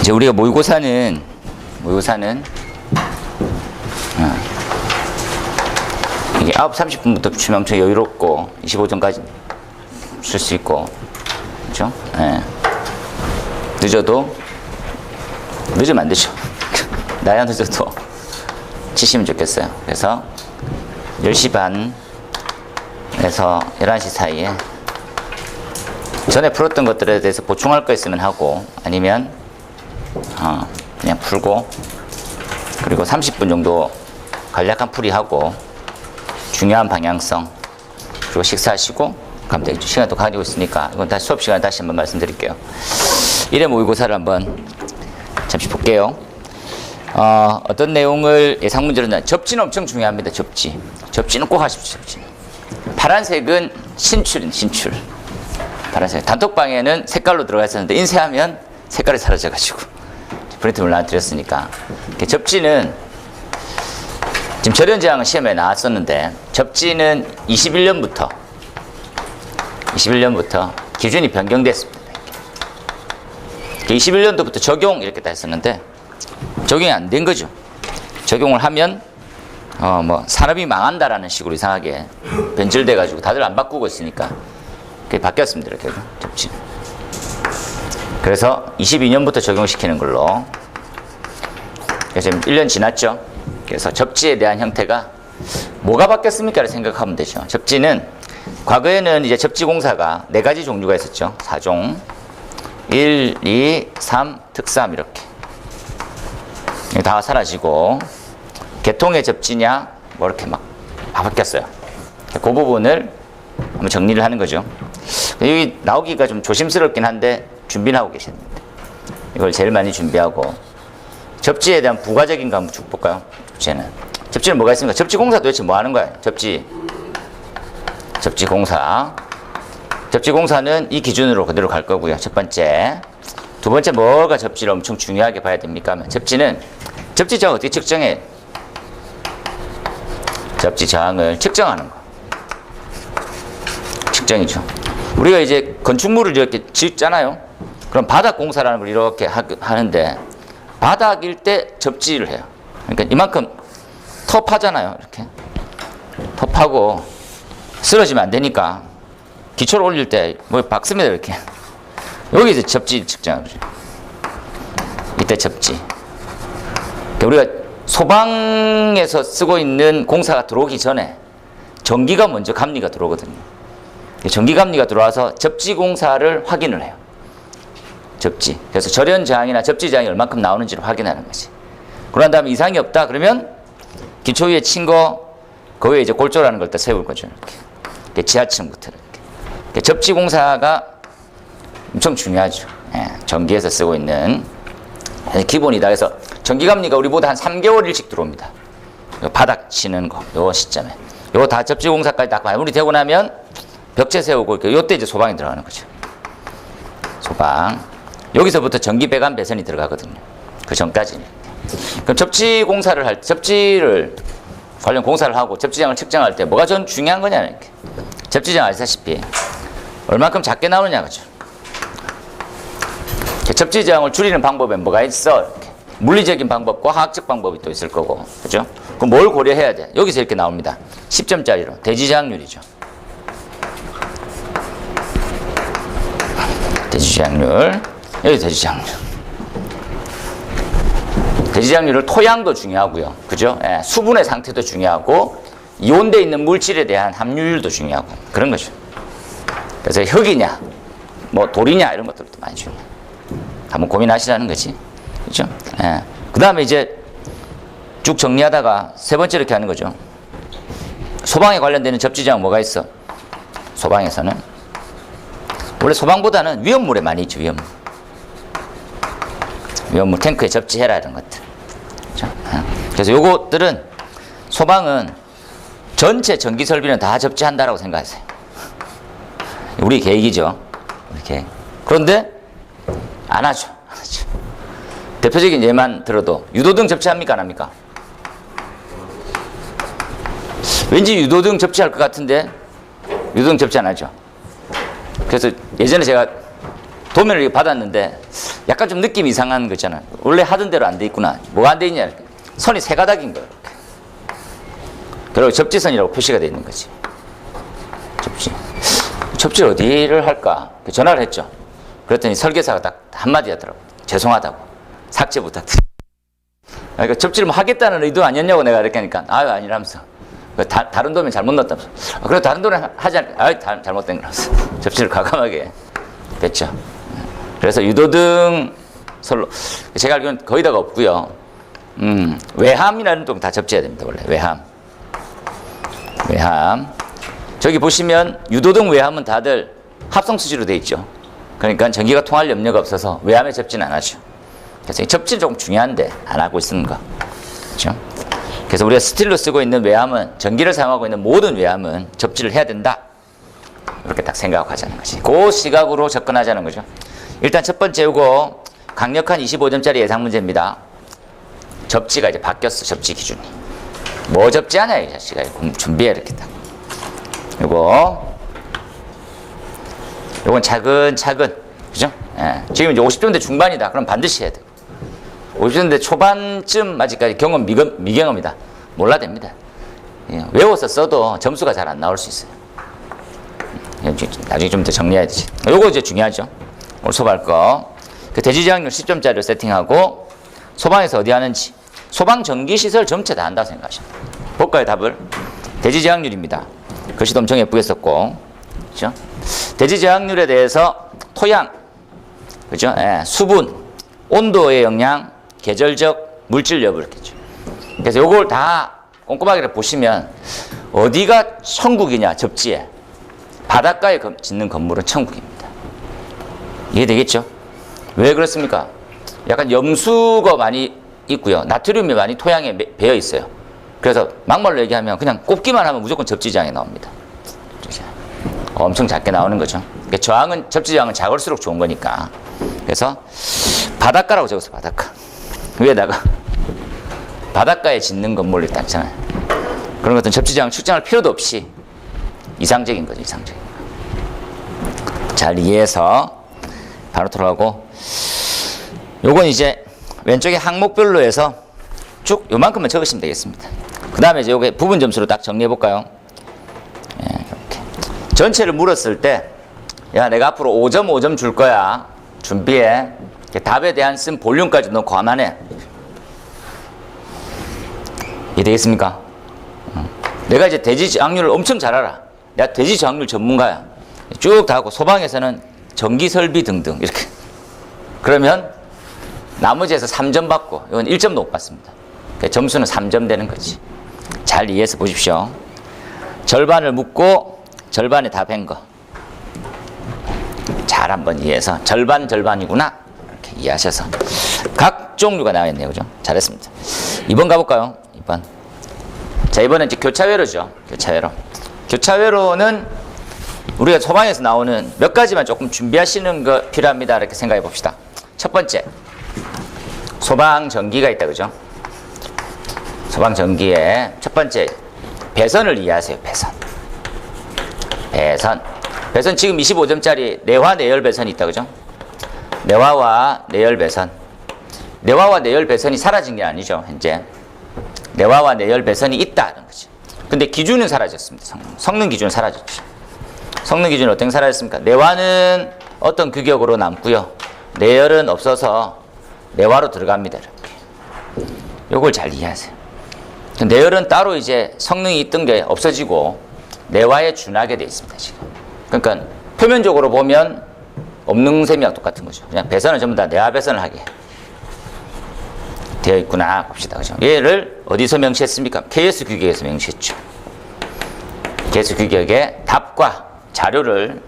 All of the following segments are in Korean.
이제 우리가 모의고사는 이게 9시 30분부터 주면 엄청 여유롭고 25점까지 쓸 수 있고, 그렇죠? 예. 늦으면 안 되죠. 나야 늦어도 치시면 좋겠어요. 그래서 10시 반에서 11시 사이에 전에 풀었던 것들에 대해서 보충할 거 있으면 하고, 아니면 그냥 풀고, 그리고 30분 정도 간략한 풀이하고 중요한 방향성, 그리고 식사하시고 가면 되겠죠. 시간도 가지고 있으니까 이건 다시 수업 시간에 다시 한번 말씀드릴게요. 1회 모의고사를 한번 잠시 볼게요. 어떤 내용을 예상 문제로 접지는 엄청 중요합니다. 접지는 꼭 하십시오. 접지는. 파란색은 신출. 파란색. 단톡방에는 색깔로 들어가 있었는데 인쇄하면 색깔이 사라져가지고 프린트물 나눠드렸으니까. 접지는 지금 절연저항은 시험에 나왔었는데, 접지는 21년부터 기준이 변경됐습니다. 21년도부터 적용 이렇게 다 했었는데 적용이 안 된 거죠. 적용을 하면 산업이 망한다라는 식으로 이상하게 변질돼 가지고 다들 안 바꾸고 있으니까 그게 바뀌었습니다. 이렇게 접지. 그래서 22년부터 적용시키는 걸로. 그래서 지금 1년 지났죠. 그래서 접지에 대한 형태가 뭐가 바뀌었습니까를 생각하면 되죠. 접지는 과거에는 이제 접지공사가 4가지 종류가 있었죠. 4종. 1, 2, 3, 특3 이렇게. 다 사라지고 개통의 접지냐 뭐 이렇게 막 바뀌었어요. 그 부분을 한번 정리를 하는 거죠. 여기 나오기가 좀 조심스럽긴 한데 준비는 하고 계십니다. 이걸 제일 많이 준비하고, 접지에 대한 부가적인 거 한번 쭉 볼까요? 접지는 뭐가 있습니까? 접지공사 도대체 뭐 하는 거예요? 접지공사는 이 기준으로 그대로 갈 거고요. 첫 번째. 두 번째, 뭐가 접지를 엄청 중요하게 봐야 됩니까? 하면 접지는 접지저항 어떻게 측정해? 접지저항을 측정하는 거. 측정이죠. 우리가 이제 건축물을 이렇게 짓잖아요. 그럼 바닥공사라는 걸 이렇게 하는데, 바닥일 때 접지를 해요. 그러니까 이만큼 텁하잖아요. 이렇게 텁하고 쓰러지면 안 되니까 기초를 올릴 때 뭐 박습니다. 이렇게 여기 이제 접지 측정하죠. 이때 접지. 그러니까 우리가 소방에서 쓰고 있는 공사가 들어오기 전에 전기가 먼저 감리가 들어오거든요. 전기감리가 들어와서 접지공사를 확인을 해요. 접지. 그래서 절연저항이나 접지저항이 얼만큼 나오는지를 확인하는 거지. 그런 다음에 이상이 없다 그러면 기초 위에 친 거, 그 위에 이제 골조라는 걸 또 세울 거죠. 이렇게. 지하층부터 이렇게. 접지공사가 엄청 중요하죠. 전기에서 쓰고 있는 기본이다. 그래서 전기감리가 우리보다 한 3개월 일찍 들어옵니다. 바닥 치는 거, 요 시점에. 요거 다 접지공사까지 딱 마무리되고 나면 벽체 세우고, 요때 이제 소방이 들어가는 거죠. 소방. 여기서부터 전기 배관 배선이 들어가거든요. 그 전까지는. 그럼 접지공사를 할 때, 접지를 관련 공사를 하고 접지장을 측정할 때 뭐가 전 중요한 거냐, 이렇게. 접지장 아시다시피 얼만큼 작게 나오느냐, 그죠? 접지장을 줄이는 방법에 뭐가 있어? 이렇게. 물리적인 방법과 화학적 방법이 또 있을 거고, 그죠? 그럼 뭘 고려해야 돼? 여기서 이렇게 나옵니다. 10점짜리로. 대지저항률이죠. 대지저항률. 여기 대지저항률. 대지저항률은 토양도 중요하고요. 그죠? 수분의 상태도 중요하고, 이온되어 있는 물질에 대한 함유율도 중요하고, 그런 거죠. 그래서 흙이냐, 뭐 돌이냐, 이런 것들도 많이 중요해요. 한번 고민하시라는 거지. 그죠? 그 다음에 이제 쭉 정리하다가 세 번째 이렇게 하는 거죠. 소방에 관련되는 접지저항 뭐가 있어? 소방에서는. 원래 소방보다는 위험물에 많이 있죠, 위험물. 위험물, 탱크에 접지해라, 이런 것들. 그렇죠? 그래서 요것들은 소방은 전체 전기 설비는 다 접지한다라고 생각하세요. 우리 계획이죠. 우리 계획. 그런데 안 하죠. 대표적인 예만 들어도 유도등 접지합니까, 안 합니까? 왠지 유도등 접지할 것 같은데 유도등 접지 안 하죠. 그래서 예전에 제가 도면을 이렇게 받았는데 약간 좀 느낌이 이상한 거 있잖아. 원래 하던 대로 안 돼 있구나. 뭐가 안 돼 있냐. 이렇게. 선이 세 가닥인 거예요. 이렇게. 그리고 접지선이라고 표시가 돼 있는 거지. 접지를 어디를 할까? 전화를 했죠. 그랬더니 설계사가 딱 한마디 하더라고. 죄송하다고. 삭제 부탁드립니다. 그러니까 접지를 뭐 하겠다는 의도 아니었냐고 내가 이렇게 하니까 아유 아니라면서. 다른 도면 잘못 넣었다면서. 그래 다른 도면 하지 않을까? 아유 잘못된 거라면서. 접지를 과감하게 됐죠. 그래서 유도등 선로 제가 알기로는 거의 다가 없고요. 외함이라는 동 다 접지해야 됩니다. 원래 외함. 저기 보시면 유도등 외함은 다들 합성 수지로 돼 있죠. 그러니까 전기가 통할 염려가 없어서 외함에 접지는 안 하죠. 그래서 접지는 조금 중요한데 안 하고 있는 거. 그렇죠? 그래서 우리가 스틸로 쓰고 있는 외함은 전기를 사용하고 있는 모든 외함은 접지를 해야 된다. 이렇게 딱 생각하고 하자는 거지. 그 시각으로 접근하자는 거죠. 일단 첫 번째 요거 강력한 25점짜리 예상 문제입니다. 접지가 이제 바뀌었어. 접지 기준이. 뭐 접지하냐 이 자식아. 준비해 이렇게 딱. 요건 차근차근. 그죠? 예. 지금 이제 50점대 중반이다. 그럼 반드시 해야 돼. 50점대 초반쯤 아직까지 경험 미경험이다. 몰라 됩니다. 예. 외워서 써도 점수가 잘 안 나올 수 있어요. 나중에 좀 더 정리해야 되지. 요거 이제 중요하죠. 오늘 소방할 거. 그 대지저항률 10점짜리로 세팅하고 소방에서 어디 하는지. 소방 전기시설 전체 다 한다고 생각하시면 돼요. 볼까요, 답을? 대지저항률입니다. 글씨도 엄청 예쁘게 썼고. 그죠? 대지저항률에 대해서 토양, 그죠? 예, 수분, 온도의 영향, 계절적 물질 여부 이렇게 죠. 그래서 요걸 다 꼼꼼하게 보시면 어디가 천국이냐, 접지에. 바닷가에 짓는 건물은 천국입니다. 이해되겠죠? 왜 그렇습니까? 약간 염수가 많이 있고요. 나트륨이 많이 토양에 배어 있어요. 그래서 막말로 얘기하면 그냥 꼽기만 하면 무조건 접지저항이 나옵니다. 엄청 작게 나오는 거죠. 그러니까 접지저항은 작을수록 좋은 거니까. 그래서 바닷가라고 적었어요. 바닷가. 위에다가 바닷가에 짓는 건물 일단 있잖아요. 그런 것들은 접지저항 측정할 필요도 없이 이상적인 거죠. 이상적인 거. 잘 이해해서 바로 돌아가고 요건 이제 왼쪽에 항목별로 해서 쭉 요만큼만 적으시면 되겠습니다. 그 다음에 이제 요게 부분 점수로 딱 정리해 볼까요? 예, 이렇게. 전체를 물었을 때, 야, 내가 앞으로 5점, 5점 줄 거야. 준비해. 답에 대한 쓴 볼륨까지 너 감안해. 이해되겠습니까? 내가 이제 대지 저항률을 엄청 잘 알아. 내가 대지 저항률 전문가야. 쭉 다 하고 소방에서는 전기 설비 등등 이렇게. 그러면 나머지에서 3점 받고 이건 1점도 못 받습니다. 그러니까 점수는 3점 되는 거지. 잘 이해해서 보십시오. 절반을 묻고 절반에 답한 거. 잘 한번 이해해서 절반이구나 이렇게 이해하셔서 각 종류가 나와 있네요. 그죠? 잘했습니다. 2번 가볼까요? 2번. 자, 이번엔 이제 교차회로죠. 교차회로는 우리가 소방에서 나오는 몇 가지만 조금 준비하시는 거 필요합니다. 이렇게 생각해 봅시다. 첫 번째, 소방 전기가 있다. 그죠? 소방 전기에 첫 번째, 배선을 이해하세요. 배선 지금 25점짜리 내화 내열 배선이 있다. 그죠? 내화와 내열 배선. 내화와 내열 배선이 사라진 게 아니죠. 현재. 내화와 내열 배선이 있다는 거죠. 근데 기준은 사라졌습니다. 성능 기준은 사라졌죠. 성능 기준은 어떻게 사라졌습니까? 내화는 어떤 규격으로 남고요. 내열은 없어서 내화로 들어갑니다. 이렇게. 요걸 잘 이해하세요. 내열은 따로 이제 성능이 있던 게 없어지고 내화에 준하게 되어 있습니다. 지금. 그러니까 표면적으로 보면 없는 셈이랑 똑같은 거죠. 그냥 배선은 전부 다 내화 배선을 하게 되어 있구나 봅시다. 그죠? 얘를 어디서 명시했습니까? KS 규격에서 명시했죠. KS 규격에 답과 자료를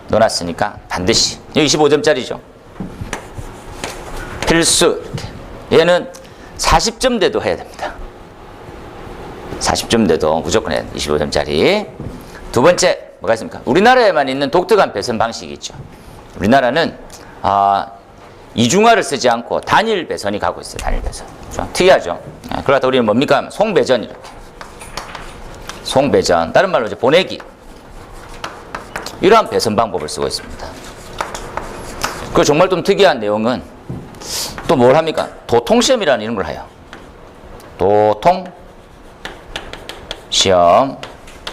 넣어놨으니까 반드시. 여기 25점짜리죠. 필수. 이렇게. 얘는 40점 돼도 해야 됩니다. 40점 돼도 무조건 해야 됩니다. 25점짜리. 두 번째, 뭐가 있습니까? 우리나라에만 있는 독특한 배선 방식이 있죠. 우리나라는 이중화를 쓰지 않고 단일 배선이 가고 있어요. 단일 배선. 특이하죠. 그러다 우리는 뭡니까? 송배전 이렇게. 송배전. 다른 말로 이제 보내기. 이러한 배선 방법을 쓰고 있습니다. 그 정말 좀 특이한 내용은 또 뭘 합니까? 도통시험이라는 이런 걸 해요. 도통시험.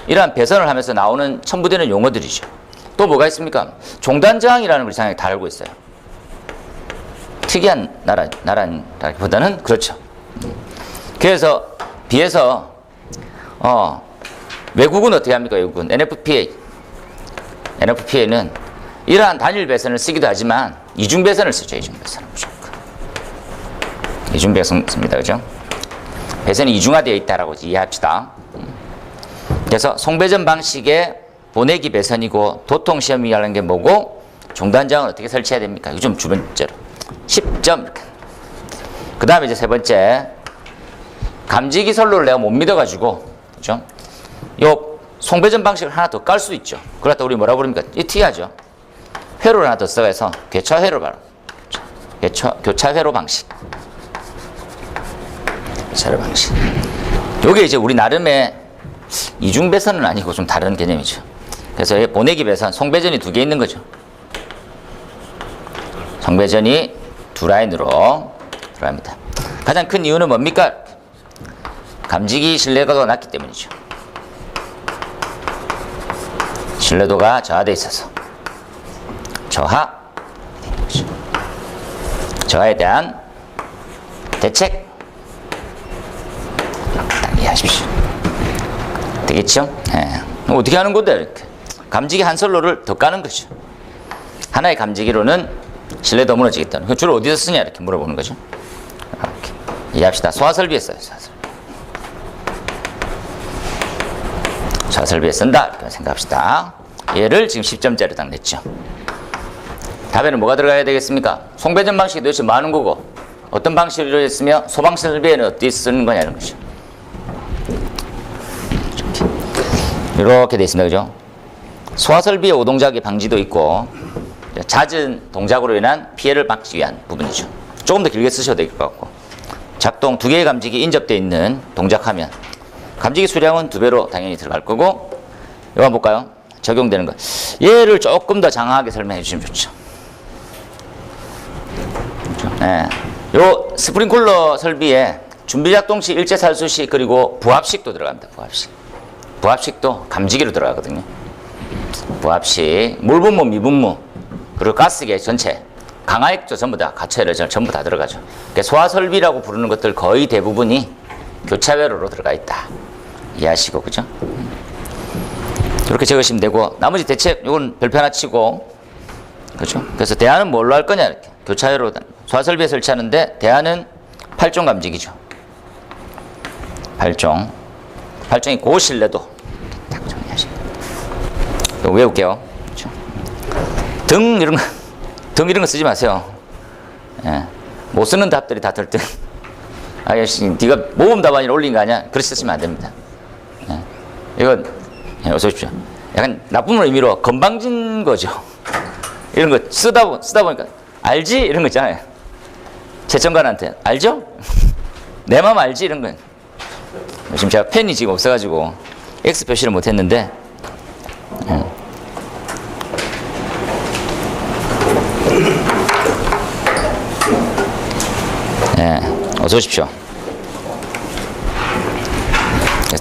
이러한 배선을 하면서 나오는 첨부되는 용어들이죠. 또 뭐가 있습니까? 종단저항이라는 걸 이상하게 다 알고 있어요. 특이한 나라보다는 그렇죠. 그래서 비해서 외국은 어떻게 합니까? 외국은 NFPA는 이러한 단일 배선을 쓰기도 하지만 이중 배선을 쓰죠. 이중 배선은 무조건 이중 배선 씁니다. 그죠? 배선이 이중화되어 있다라고 이해합시다. 그래서 송배전 방식의 보내기 배선이고 도통시험이라는 게 뭐고 종단저항을 어떻게 설치해야 됩니까? 이거 좀 두 번째로 10점 이렇게. 그 다음에 이제 세 번째, 감지기 선로를 내가 못 믿어가지고, 그죠? 요 송배전 방식을 하나 더 깔 수 있죠. 그러다 우리 뭐라 부릅니까? 이 특이하죠. 회로를 하나 더 써서 교차회로 바로. 교차회로 방식. 교차회로 방식. 요게 이제 우리 나름의 이중 배선은 아니고 좀 다른 개념이죠. 그래서 보내기 배선, 송배전이 두 개 있는 거죠. 송배전이 두 라인으로 들어갑니다. 가장 큰 이유는 뭡니까? 감지기 신뢰도가 낮기 때문이죠. 신뢰도가 저하되어 있어서 저하에 대한 대책 딱 이해하십시오. 되겠죠? 네. 어떻게 하는 건데 이렇게 감지기 한 선로를 더 까는 거죠. 하나의 감지기로는 신뢰도 무너지기 때문에. 주로 어디서 쓰냐 이렇게 물어보는 거죠. 이렇게 이해합시다. 소화설비에 써요. 소화설비에 쓴다 이렇게 생각합시다. 얘를 지금 10점짜리 딱 냈죠. 답에는 뭐가 들어가야 되겠습니까? 송배전 방식이 도대체 뭐 하는 거고 어떤 방식으로 이루어졌으며 소방설비에는 어떻게 쓰는 거냐 이런 거죠. 이렇게 돼 있습니다. 그죠? 소화설비의 오동작의 방지도 있고 잦은 동작으로 인한 피해를 막기 위한 부분이죠. 조금 더 길게 쓰셔도 될 것 같고, 작동 두 개의 감지기 인접되어 있는 동작하면 감지기 수량은 2배로 당연히 들어갈 거고, 이거 한번 볼까요? 적용되는 것. 얘를 조금 더 장황하게 설명해 주시면 좋죠. 네. 요 스프링클러 설비에 준비작동시, 일제살수시, 그리고 부합식도 들어갑니다. 부합식도 감지기로 들어가거든요. 부합식, 물분무, 미분무, 그리고 가스계 전체, 강화액조 전부 다, 가처회로 전부 다 들어가죠. 그러니까 소화설비라고 부르는 것들 거의 대부분이 교차회로로 들어가 있다. 이해하시고, 그죠? 이렇게 적으시면 되고, 나머지 대책, 이건 별표 하나 치고, 그죠? 그래서 대안은 뭘로 할 거냐, 이렇게. 교차회로, 소화설비에 설치하는데, 대안은 8종 감지기죠. 8종이 고신뢰도. 딱 정리하시면 돼요. 외울게요. 그렇죠? 등 이런 거 쓰지 마세요. 예. 못 쓰는 답들이 다 들 듯. 네가 모범 답안을 올린 거 아니야? 그렇게 쓰시면 안 됩니다. 예. 이건 어서 오십시오. 약간 나쁜 의미로 건방진 거죠. 이런 거 쓰다 보니까 알지? 이런 거 있잖아요. 채점관한테 알죠? 내 마음 알지? 이런 거. 지금 제가 펜이 지금 없어가지고 X 표시를 못했는데. 네, 어서 오십시오.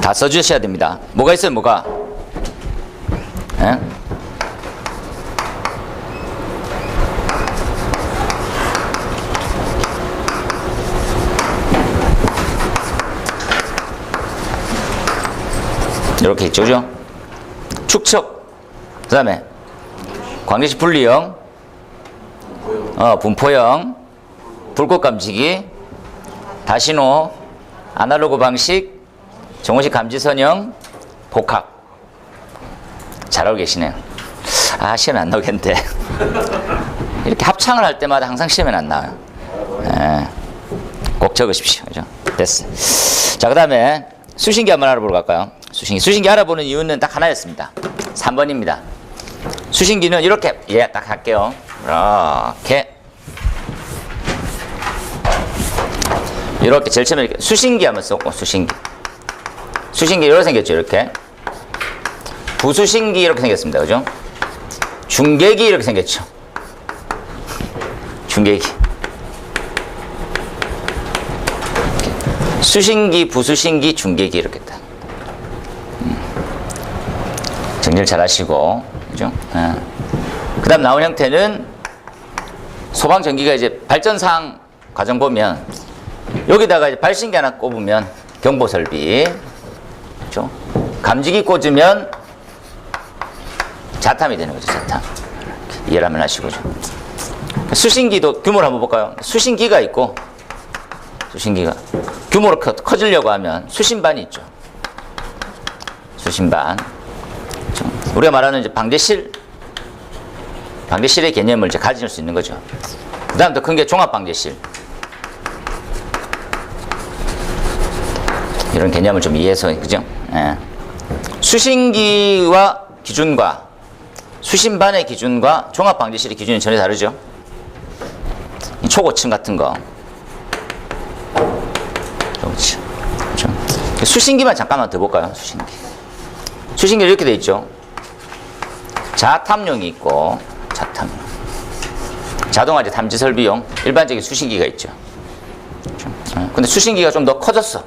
다 써주셔야 됩니다. 뭐가 있어요, 뭐가? 네? 이렇게 있죠, 그죠? 축척, 그 다음에 광역시 분리형, 분포형, 불꽃 감지기, 다신호, 아날로그 방식, 정호식 감지선형, 복합. 잘하고 계시네요. 시험에 안 나오겠는데. 이렇게 합창을 할 때마다 항상 시험에 안 나와요. 네. 꼭 적으십시오. 그죠? 됐어요. 자, 그 다음에 수신기 한번 알아보러 갈까요? 수신기 알아보는 이유는 딱 하나였습니다. 3번입니다. 수신기는 이렇게, 딱 할게요. 이렇게 제일 처음에 이렇게 수신기 한번 썼고, 수신기 이렇게 생겼죠, 이렇게. 부수신기 이렇게 생겼습니다. 그죠? 중계기 이렇게 생겼죠. 중계기. 수신기, 부수신기, 중계기 이렇게 딱. 정리를 잘 하시고, 그죠? 그 다음 나온 형태는 소방전기가 이제 발전상 과정 보면 여기다가 이제 발신기 하나 꼽으면 경보설비, 그죠? 감지기 꽂으면 자탐이 되는 거죠, 자탐. 이해를 한번 하시고죠. 수신기도 규모를 한번 볼까요? 수신기가 있고, 수신기가 규모로 커지려고 하면 수신반이 있죠. 수신반. 우리가 말하는 이제 방제실의 개념을 이제 가질 수 있는 거죠. 그 다음 더 큰 게 종합방제실. 이런 개념을 좀 이해해서, 그죠? 예. 수신기와 기준과 수신반의 기준과 종합방제실의 기준이 전혀 다르죠. 초고층 같은 거. 그렇죠. 수신기만 잠깐만 더 볼까요? 수신기. 수신기 이렇게 돼 있죠. 자탐용이 있고, 자탐용. 자동화제 탐지 설비용, 일반적인 수신기가 있죠. 근데 수신기가 좀 더 커졌어.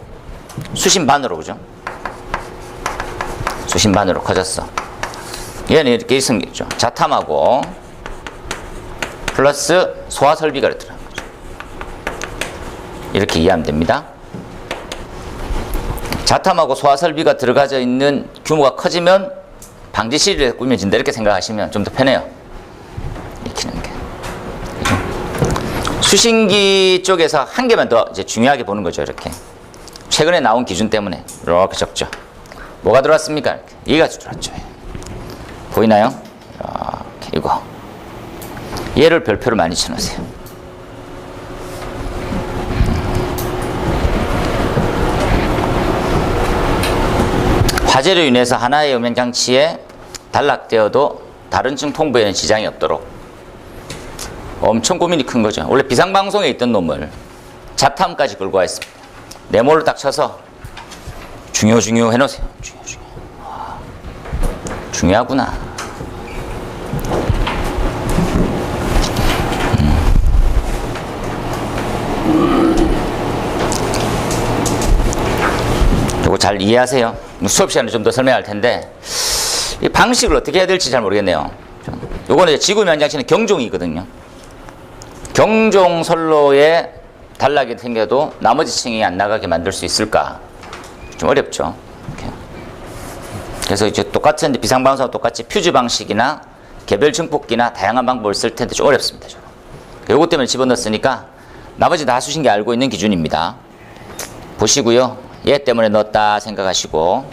수신반으로, 그죠? 수신반으로 커졌어. 얘는 이렇게 생겼죠. 자탐하고, 플러스 소화 설비가 들어간 거죠. 이렇게 이해하면 됩니다. 자탐하고 소화 설비가 들어가져 있는 규모가 커지면 방지실에 꾸며진다 이렇게 생각하시면 좀 더 편해요. 익히는 게. 수신기 쪽에서 한 개만 더 이제 중요하게 보는 거죠. 이렇게 최근에 나온 기준 때문에 이렇게 적죠. 뭐가 들어왔습니까? 이렇게. 얘가 들어왔죠. 보이나요? 이렇게 이거. 얘를 별표로 많이 쳐놓으세요. 화재로 인해서 하나의 음향장치에 단락되어도 다른 층 통보에는 지장이 없도록 엄청 고민이 큰 거죠. 원래 비상방송에 있던 놈을 자탐까지 끌고 와 있습니다. 네모를 딱 쳐서 중요 해놓으세요. 중요. 중요하구나. 이거 잘 이해하세요. 수업 시간에 좀 더 설명할 텐데 이 방식을 어떻게 해야 될지 잘 모르겠네요. 요거는 지구 면장치는 경종이거든요. 경종 선로에 단락이 생겨도 나머지 층이 안 나가게 만들 수 있을까? 좀 어렵죠. 이렇게. 그래서 이제 똑같은 비상방송과 똑같이 퓨즈 방식이나 개별 증폭기나 다양한 방법을 쓸 텐데 좀 어렵습니다. 요것 때문에 집어넣었으니까 나머지 다 수신기 알고 있는 기준입니다. 보시고요. 얘 때문에 넣었다 생각하시고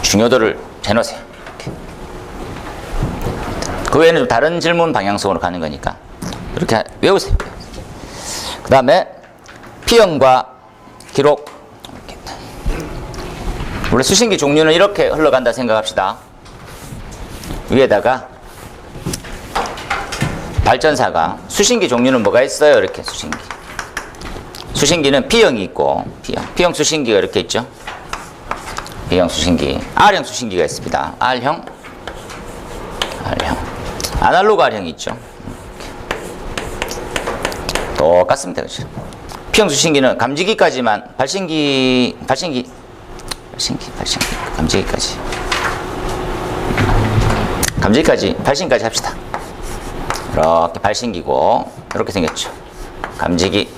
중요도를 재놓으세요. 그 외에는 좀 다른 질문 방향성으로 가는 거니까 이렇게 외우세요. 그 다음에 P형과 기록. 원래 수신기 종류는 이렇게 흘러간다 생각합시다. 위에다가 발전사가 수신기 종류는 뭐가 있어요? 이렇게 수신기는 P형이 있고 P형 수신기가 이렇게 있죠. B형 수신기, R형 수신기가 있습니다. R형 아날로그 R형이 있죠. 똑같습니다. 그렇죠? P형 수신기는 감지기까지만 발신기 감지기까지 발신까지 합시다. 이렇게 발신기고 이렇게 생겼죠. 감지기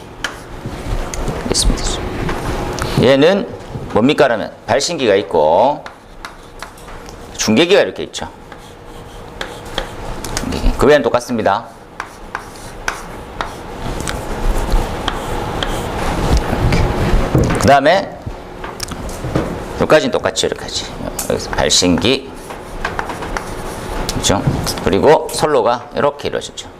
있습니다. 얘는 뭡니까? 그러면 발신기가 있고 중계기가 이렇게 있죠. 중계기. 그 외에는 똑같습니다. 그 다음에 여기까지는 똑같죠. 이렇게까지. 여기서 발신기, 그렇죠? 그리고 선로가 이렇게 이루어지죠.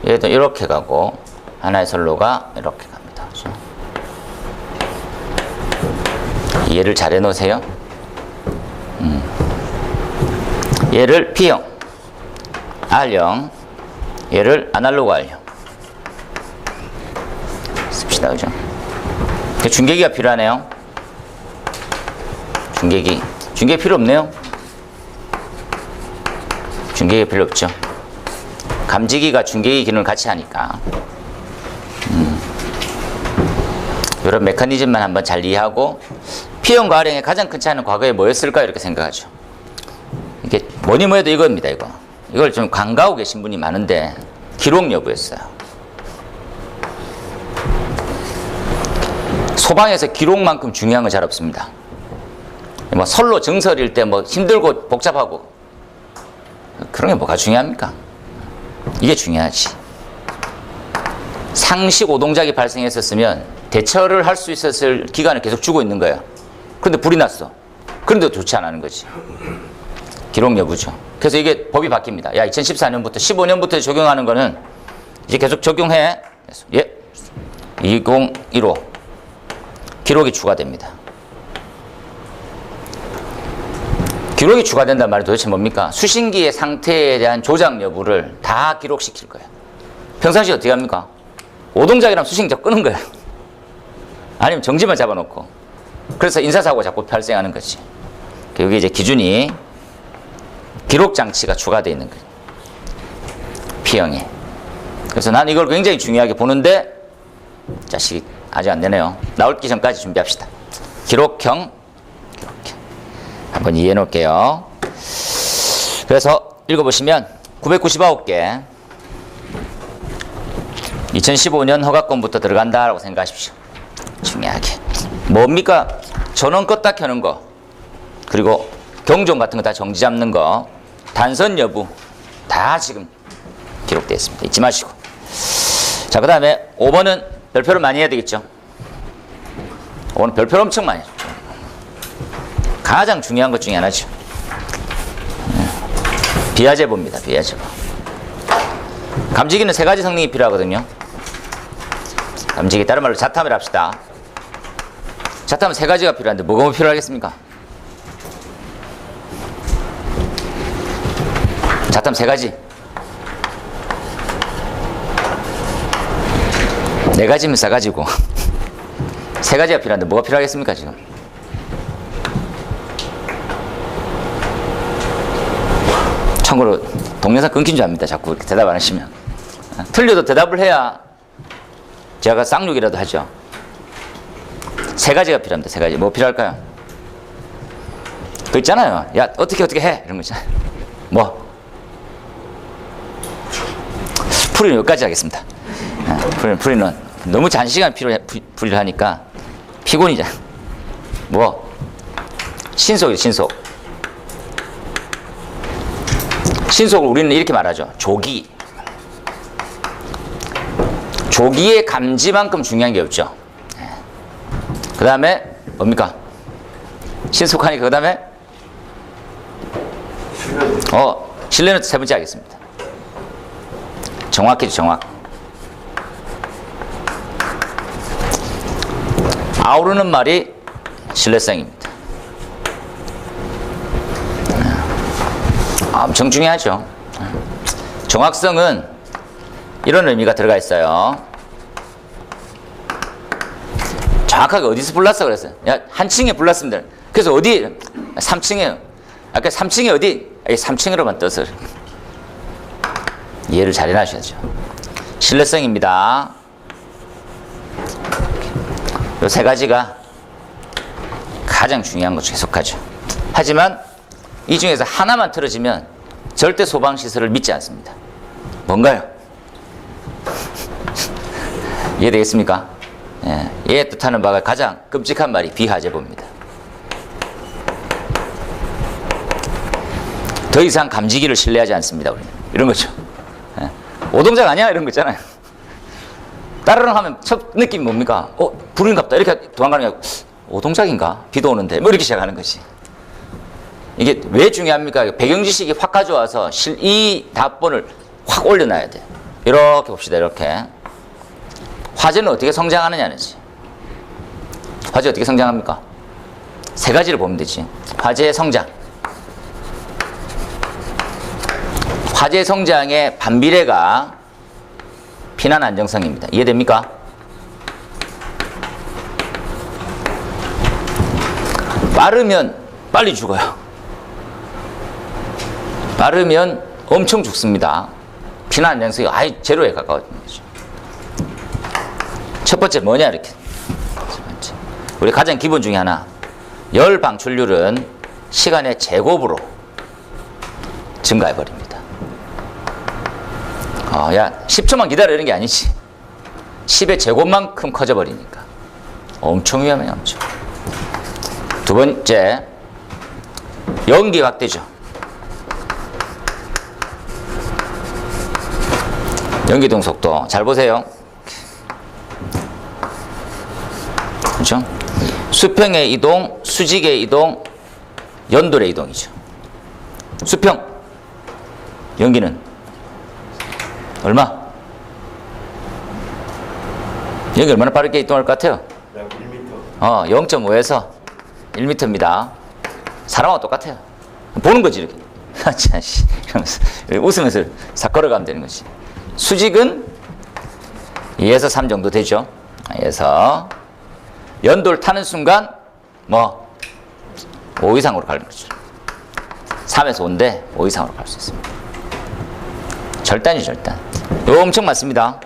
얘도 이렇게 가고 하나의 선로가 이렇게 갑니다. 그렇죠? 이해를 잘 해놓으세요. 얘를 P형, R형, 얘를 아날로그 R형 씁시다. 그죠? 중계기가 필요하네요. 중계기 필요 없네요. 중계기가 필요 없죠. 감지기가 중계기 기능을 같이 하니까 이런 메커니즘만 한번 잘 이해하고 P형과 R형의 가장 큰 차이는 과거에 뭐였을까 이렇게 생각하죠. 이게 뭐니 뭐해도 이겁니다. 이걸 좀 간과하고 계신 분이 많은데 기록 여부였어요. 소방에서 기록만큼 중요한 건 잘 없습니다. 뭐 설로 증설일 때 뭐 힘들고 복잡하고 그런 게 뭐가 중요합니까? 이게 중요하지. 상시 오동작이 발생했었으면 대처를 할 수 있었을 기간을 계속 주고 있는 거예요. 그런데 불이 났어. 그런데도 조치 안 하는 거지. 기록 여부죠. 그래서 이게 법이 바뀝니다. 야, 2014년부터 15년부터 적용하는 거는 이제 계속 적용해. 예. 2015 기록이 추가됩니다. 기록이 추가된다는 말이 도대체 뭡니까? 수신기의 상태에 대한 조작 여부를 다 기록시킬 거예요. 평상시에 어떻게 합니까? 오동작이라면 수신기 잡고 끄는 거예요. 아니면 정지만 잡아놓고. 그래서 인사사고가 자꾸 발생하는 거지. 여기 이제 기준이 기록 장치가 추가되어 있는 거예요. P형에. 그래서 난 이걸 굉장히 중요하게 보는데 자식이 아직 안 되네요. 나올기 전까지 준비합시다. 기록형. 한번 이해해 놓을게요. 그래서 읽어보시면 999개 2015년 허가권부터 들어간다라고 생각하십시오. 중요하게. 뭡니까? 전원 껐다 켜는 거, 그리고 경종 같은 거 다 정지 잡는 거, 단선 여부 다 지금 기록되어 있습니다. 잊지 마시고. 자, 그 다음에 5번은 별표를 많이 해야 되겠죠. 5번은 별표를 엄청 많이 해요. 가장 중요한 것 중에 하나죠. 비하제보입니다. 비하제보. 감지기는 세 가지 성능이 필요하거든요. 감지기, 다른 말로 자탐을 합시다. 자탐은 세 가지가 필요한데 뭐가 필요하겠습니까? 자탐 세 가지. 네 가지면 싸가지고 세 가지가 필요한데 뭐가 필요하겠습니까 지금? 참고로 동영상 끊긴 줄 압니다. 자꾸 이렇게 대답 안 하시면. 틀려도 대답을 해야 제가 쌍욕이라도 하죠. 세 가지가 필요합니다. 세 가지. 뭐 필요할까요? 그 있잖아요. 야, 어떻게 해? 이런 거 있잖아요. 뭐? 풀이는 여기까지 하겠습니다. 풀이는 너무 장시간 풀이를 하니까 피곤이잖아. 뭐? 신속이죠, 신속. 신속을 우리는 이렇게 말하죠. 조기. 조기의 감지만큼 중요한 게 없죠. 그 다음에 뭡니까? 신속하니까 그 다음에 신뢰는 세 번째 하겠습니다. 정확해죠, 정확. 아우르는 말이 신뢰성입니다. 엄청 중요하죠. 정확성은 이런 의미가 들어가 있어요. 정확하게 어디서 불났어 그랬어요. 야, 한 층에 불났습니다. 그래서 어디? 3층에요. 아까 3층에 어디? 3층으로만 떠서. 이해를 잘 해놔셔야죠. 신뢰성입니다. 이 세 가지가 가장 중요한 거 계속하죠. 하지만 이 중에서 하나만 틀어지면 절대 소방시설을 믿지 않습니다. 뭔가요? 이해되겠습니까? 예, 얘의 뜻하는 바가 가장 끔찍한 말이 비하제보입니다. 더 이상 감지기를 신뢰하지 않습니다. 우리는. 이런 거죠. 예. 오동작 아니야? 이런 거 있잖아요. 따르릉 하면 첫 느낌이 뭡니까? 불인갑다. 이렇게 도망가는 게 아니고 오동작인가? 비도 오는데. 뭐 이렇게 시작하는 거지. 이게 왜 중요합니까? 배경지식이 확 가져와서 이 답본을 확 올려놔야 돼. 이렇게 봅시다. 이렇게. 화재는 어떻게 성장하느냐는지. 화재 어떻게 성장합니까? 세 가지를 보면 되지. 화재의 성장. 화재 성장의 반비례가 피난 안정성입니다. 이해됩니까? 빠르면 빨리 죽어요. 빠르면 엄청 죽습니다. 피난 안정성이 아예 제로에 가까워지는 거죠. 첫 번째 뭐냐 이렇게. 첫 번째. 우리 가장 기본 중에 하나. 열 방출률은 시간의 제곱으로 증가해 버립니다. 야 10초만 기다려 이런 게 아니지. 10의 제곱만큼 커져 버리니까 엄청 위험해요. 엄청. 두 번째 연기 확대죠. 연기동 속도 잘 보세요. 그렇죠? 수평의 이동, 수직의 이동, 연돌의 이동이죠. 수평 연기는 얼마? 연기 얼마나 빠르게 이동할 것 같아요? 1m. 0.5에서 1m입니다. 사람하고 똑같아요. 보는 거지 이렇게. 이러면서 웃으면서 싹 걸어가면 되는 거지. 수직은 2에서 3 정도 되죠. 2에서 연돌 타는 순간 5 이상으로 가는 거죠. 3에서 5인데 5 이상으로 갈 수 있습니다. 절단이죠, 절단. 이거 엄청 많습니다.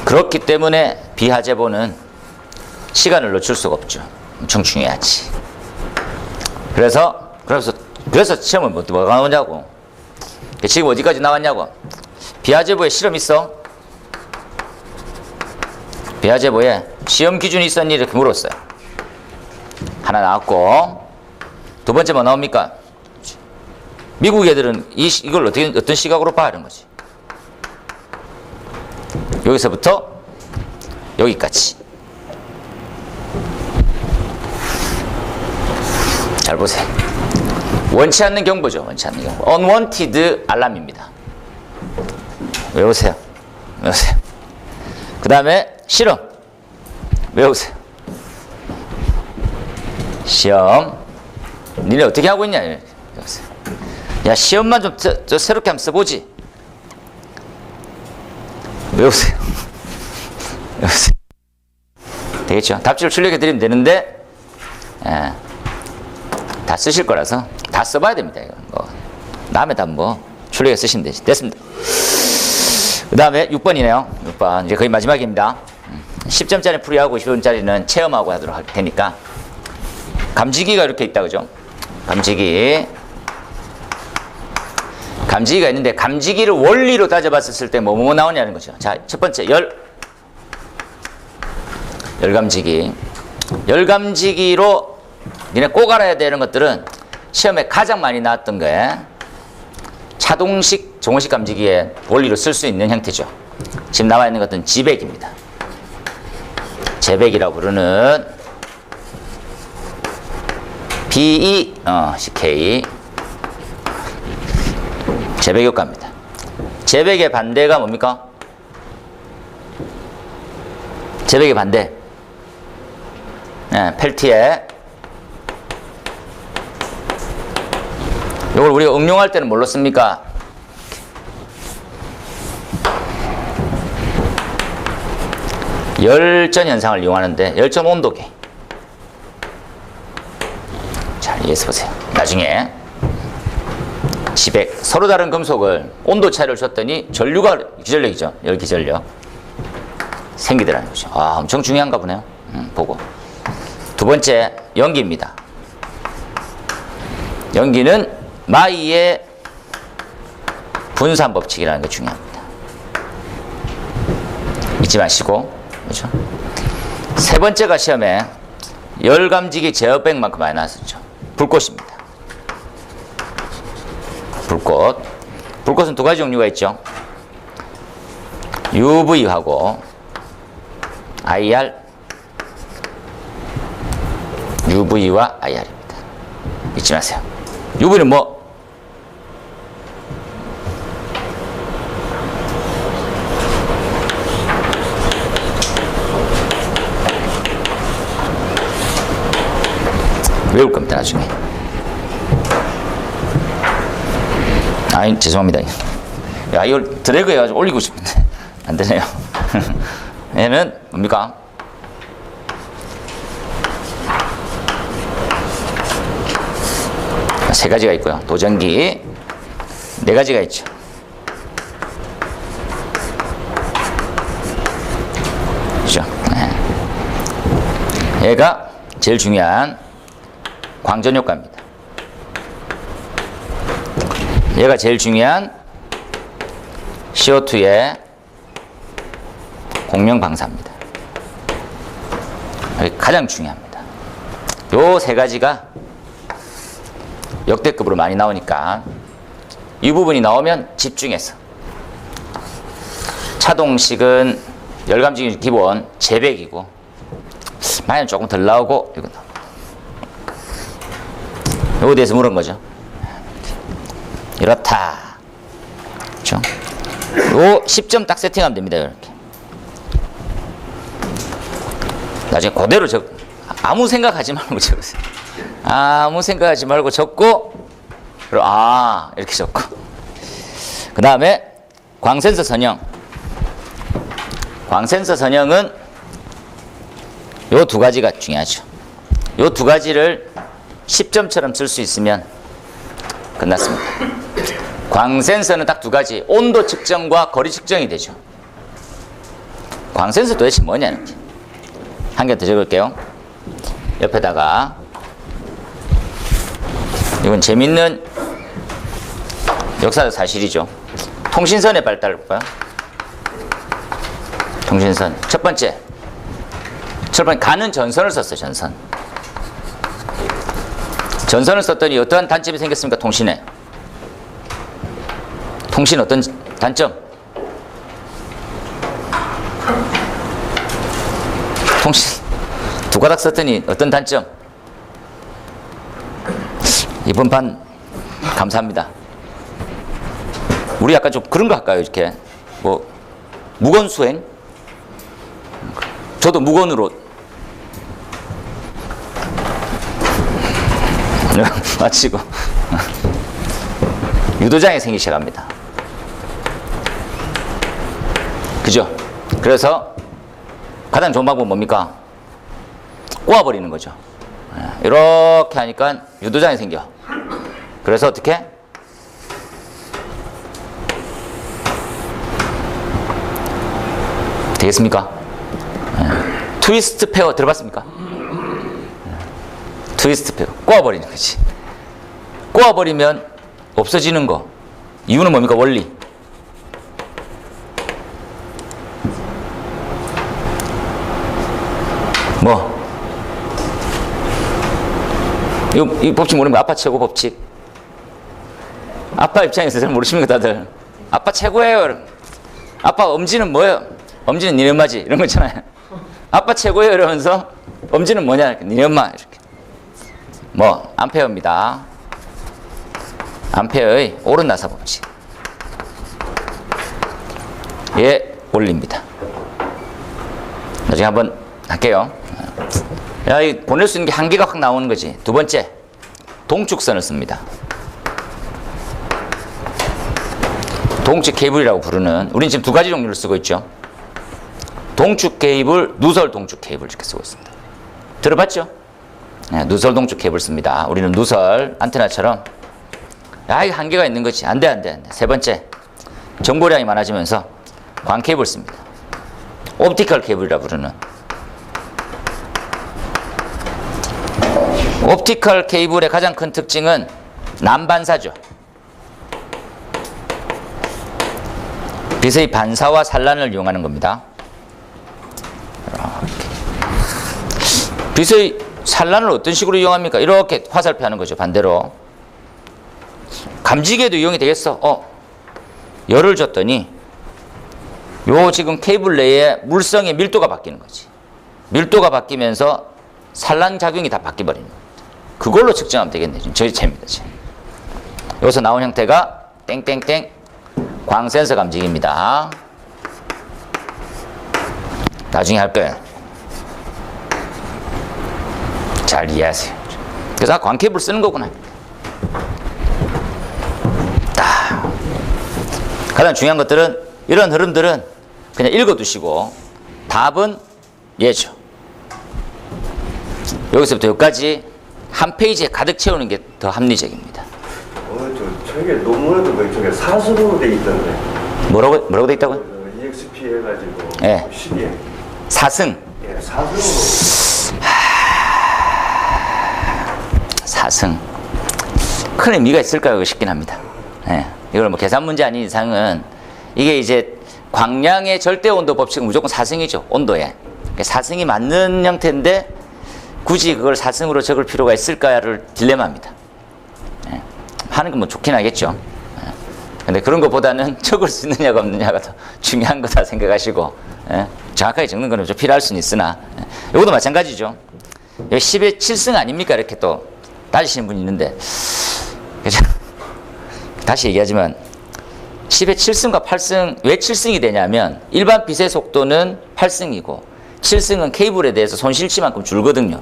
그렇기 때문에 비하제보는 시간을 늦출 수가 없죠. 엄청 중요하지. 그래서 시험은 뭐가 나오냐고. 지금 어디까지 나왔냐고. 비하제보에 실험 있어? 비하제보에 시험 기준이 있었니? 이렇게 물었어요. 하나 나왔고, 두 번째 뭐 나옵니까? 미국 애들은 이걸 어떤 시각으로 봐? 이런 거지. 여기서부터 여기까지. 잘 보세요. 원치 않는 경보죠. 원치 않는 경보. unwanted 알람입니다. 외우세요. 외우세요. 그 다음에 실험. 외우세요. 시험. 니네 어떻게 하고 있냐? 외우세요. 야, 시험만 좀 새롭게 한번 써보지. 외우세요. 외우세요. 되겠죠? 답지를 출력해 드리면 되는데, 다 쓰실 거라서 다 써봐야 됩니다. 이거. 다음에 다 출력해 쓰시면 되지. 됐습니다. 그 다음에 6번이네요. 6번. 이제 거의 마지막입니다. 10점짜리 풀이하고 20점짜리는 체험하고 하도록 할 테니까. 감지기가 이렇게 있다, 그죠? 감지기가 있는데, 감지기를 원리로 따져봤을 때 뭐 나오냐는 거죠. 자, 첫 번째, 열감지기. 열감지기로 니네 꼭 알아야 되는 것들은 시험에 가장 많이 나왔던 게 차동식, 종원식 감지기의 원리로 쓸 수 있는 형태죠. 지금 나와 있는 것은 지백입니다. 제백이라고 부르는 BECK 제백 효과입니다. 제백의 반대가 뭡니까? 제백의 반대. 펠티에. 이걸 우리가 응용할 때는 뭘로 씁니까? 열전 현상을 이용하는데 열전 온도계. 잘 이해해서 보세요. 나중에 지백, 서로 다른 금속을 온도 차이를 줬더니 전류가 기전력이죠. 열기전력 생기더라는 거죠. 엄청 중요한가 보네요. 보고. 두 번째, 연기입니다. 연기는 마이의 분산 법칙이라는 게 중요합니다. 잊지 마시고. 그렇죠? 세 번째가 시험에 열감지기 제어백만큼 많이 나왔었죠. 불꽃입니다. 불꽃은 두 가지 종류가 있죠. UV하고 IR. UV와 IR입니다. 잊지 마세요. UV는 뭐? 외울 겁니다, 나중에. 죄송합니다. 야, 이걸 드래그 해가지고 올리고 싶은데 안 되네요. 얘는 뭡니까? 세 가지가 있고요. 도전기, 네 가지가 있죠. 그죠? 네. 얘가 제일 중요한 광전 효과입니다. 얘가 제일 중요한 CO2의 공명 방사입니다. 가장 중요합니다. 요 세 가지가 역대급으로 많이 나오니까 이 부분이 나오면 집중해서 차동식은 열감지기 기본 제백이고 만약 조금 덜 나오고 이거 요거에 대해서 물은 거죠. 이렇다. 그렇죠? 요 10점 딱 세팅하면 됩니다. 이렇게. 나중에 그대로 아무 생각하지 말고 적으세요. 아무 생각하지 말고 적고 그리고 이렇게 적고 그 다음에 광센서 선형. 광센서 선형은 요 두 가지가 중요하죠. 요 두 가지를 10점처럼 쓸 수 있으면 끝났습니다. 광센서는 딱 두 가지, 온도 측정과 거리 측정이 되죠. 광센서 도대체 뭐냐 이렇게. 한 개 더 적을게요. 옆에다가 이건 재밌는 역사적 사실이죠. 통신선의 발달을 볼까요? 통신선. 첫 번째 가는 전선을 썼어요. 전선을 썼더니 어떠한 단점이 생겼습니까? 통신에. 통신 어떤 단점? 통신 두 가닥 썼더니 어떤 단점? 이번 판 감사합니다. 우리 약간 좀 그런 거 할까요? 이렇게 뭐 무건 수행? 저도 무건으로 마치고 유도장애 생기기 시작합니다. 그죠? 그래서 가장 좋은 방법은 뭡니까? 꼬아버리는 거죠. 이렇게 하니까 유도장애 생겨. 그래서 어떻게? 되겠습니까? 트위스트 페어 들어봤습니까? 트위스트 페어. 꼬아버리는 거지. 꼬아버리면 없어지는 거. 이유는 뭡니까? 원리. 뭐? 이 법칙 모르는 거 아빠 최고 법칙. 아빠 입장에서 잘 모르십니까 다들? 아빠 최고예요. 아빠 엄지는 뭐예요? 엄지는 니네 엄마지. 이런 거 있잖아요. 아빠 최고예요 이러면서 엄지는 뭐냐? 이렇게. 니네 엄마 이렇게. 뭐 암페어입니다. 암페어의 옳은 나사 법칙. 예, 원리입니다. 나중에 한번 할게요. 야, 이 보낼 수 있는 게 한계가 확 나오는 거지. 두 번째, 동축선을 씁니다. 동축 케이블이라고 부르는, 우리는 지금 두 가지 종류를 쓰고 있죠. 동축 케이블, 누설 동축 케이블 이렇게 쓰고 있습니다. 들어봤죠? 네, 누설 동축 케이블 씁니다. 우리는 누설 안테나처럼. 야, 이거 한계가 있는 거지. 안 돼. 세 번째, 정보량이 많아지면서 광 케이블 씁니다. 옵티컬 케이블이라고 부르는. 옵티컬 케이블의 가장 큰 특징은 난반사죠. 빛의 반사와 산란을 이용하는 겁니다. 빛의 산란을 어떤 식으로 이용합니까? 이렇게 화살표 하는 거죠. 반대로. 감지기에도 이용이 되겠어. 열을 줬더니 요 지금 케이블 내에 물성의 밀도가 바뀌는 거지. 밀도가 바뀌면서 산란 작용이 다 바뀌어버리는 겁니다. 그걸로 측정하면 되겠네. 저희 재입니다. 여기서 나온 형태가 땡땡땡 광센서 감지기입니다. 나중에 할 거예요. 잘 이해하세요. 그래서 광케이블 쓰는 거구나. 가장 중요한 것들은 이런 흐름들은 그냥 읽어두시고 답은 얘죠. 여기서부터 여기까지 한 페이지에 가득 채우는 게 더 합리적입니다. 오늘 저 저게 논문에도 뭐 이쪽에 사수로 돼 있던데. 뭐라고 돼 있다고요? 그 EXP 해가지고. 예. 12에. 4승. 예, 사수로. 4승. 큰 의미가 있을까 싶긴 합니다. 예. 이걸 뭐 계산 문제 아닌 이상은 이게 이제 광량의 절대 온도 법칙은 무조건 4승이죠. 온도에. 4승이 맞는 형태인데 굳이 그걸 4승으로 적을 필요가 있을까를 딜레마입니다. 예. 하는 건 뭐 좋긴 하겠죠. 예. 근데 그런 것보다는 적을 수 있느냐가 없느냐가 더 중요한 거다 생각하시고, 예. 정확하게 적는 거는 좀 필요할 수는 있으나, 예. 이것도 마찬가지죠. 10에 7승 아닙니까? 이렇게 또 따지시는 분이 있는데, 다시 얘기하지만 10에 7승과 8승, 왜 7승이 되냐면 일반 빛의 속도는 8승이고 7승은 케이블에 대해서 손실치만큼 줄거든요.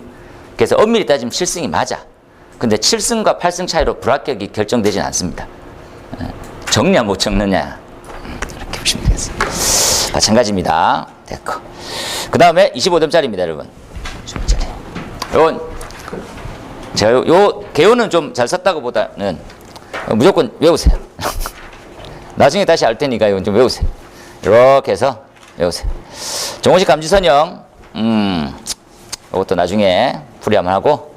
그래서 엄밀히 따지면 7승이 맞아. 근데 7승과 8승 차이로 불합격이 결정되진 않습니다. 적냐 못 적느냐 이렇게 보시면 되겠습니다. 마찬가지입니다. 됐고, 그 다음에 25점짜리입니다, 여러분. 25점짜리. 요건 제가 요 개요는 좀 잘 썼다고 보다는 무조건 외우세요. 나중에 다시 알 테니까 이건 좀 외우세요. 이렇게 해서 외우세요. 정호식 감지선형, 이것도 나중에 풀이 한번 하고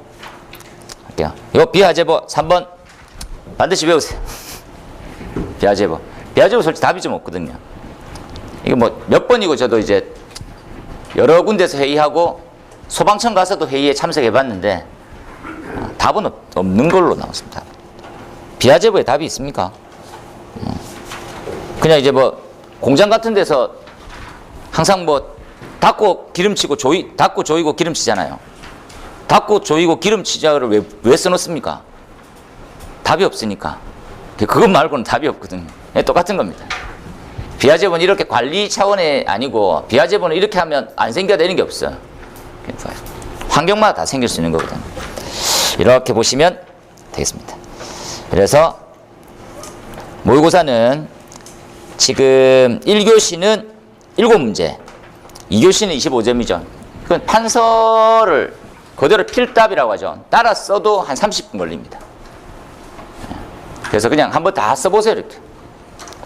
할게요. 이거 비하제보 3번 반드시 외우세요. 비하제보 솔직히 답이 좀 없거든요. 이게 뭐 몇 번이고 저도 이제 여러 군데서 회의하고 소방청 가서도 회의에 참석해 봤는데 답은 없는 걸로 나왔습니다. 비하제보에 답이 있습니까? 그냥 이제 뭐 공장 같은 데서 항상 뭐 닫고 기름치고 닫고 조이고 기름치잖아요. 닫고 조이고 기름치자를 왜 써놓습니까? 답이 없으니까. 그것 말고는 답이 없거든요. 똑같은 겁니다. 비하제보는 이렇게 관리 차원이 아니고 비하제보는 이렇게 하면 안 생겨야 되는 게 없어요. 환경마다 다 생길 수 있는 거거든요. 이렇게 보시면 되겠습니다. 그래서 모의고사는 지금 1교시는 7문제, 2교시는 25점이죠. 그건 판서를 그대로 필답이라고 하죠. 따라 써도 한 30분 걸립니다. 그래서 그냥 한번 다 써보세요. 이렇게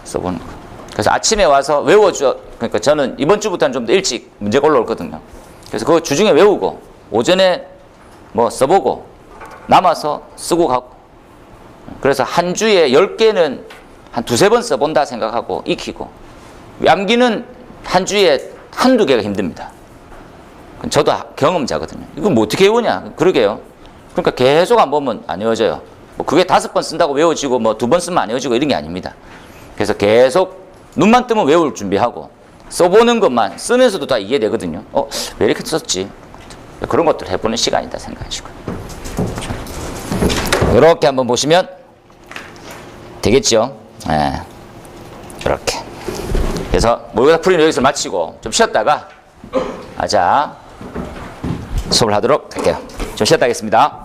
써보는 거. 그래서 아침에 와서 외워줘. 그러니까 저는 이번 주부터는 좀 더 일찍 문제가 올라오거든요. 그래서 그거 주중에 외우고 오전에 뭐 써보고 남아서 쓰고 가고. 그래서 한 주에 10개는 한 2-3번 써본다 생각하고 익히고, 암기는 한 주에 한두 개가 힘듭니다. 저도 경험자거든요. 이거 뭐 어떻게 외우냐? 그러게요. 그러니까 계속 안 보면 안 외워져요. 뭐 그게 5번 쓴다고 외워지고 뭐 2번 쓰면 안 외워지고 이런 게 아닙니다. 그래서 계속 눈만 뜨면 외울 준비하고 써보는 것만 쓰면서도 다 이해되거든요. 왜 이렇게 썼지? 그런 것들 해보는 시간이다 생각하시고. 이렇게 한번 보시면 되겠죠. 예. 이렇게. 그래서 모의고사 풀이는 여기서 마치고 좀 쉬었다가 수업을 하도록 할게요. 좀 쉬었다 하겠습니다.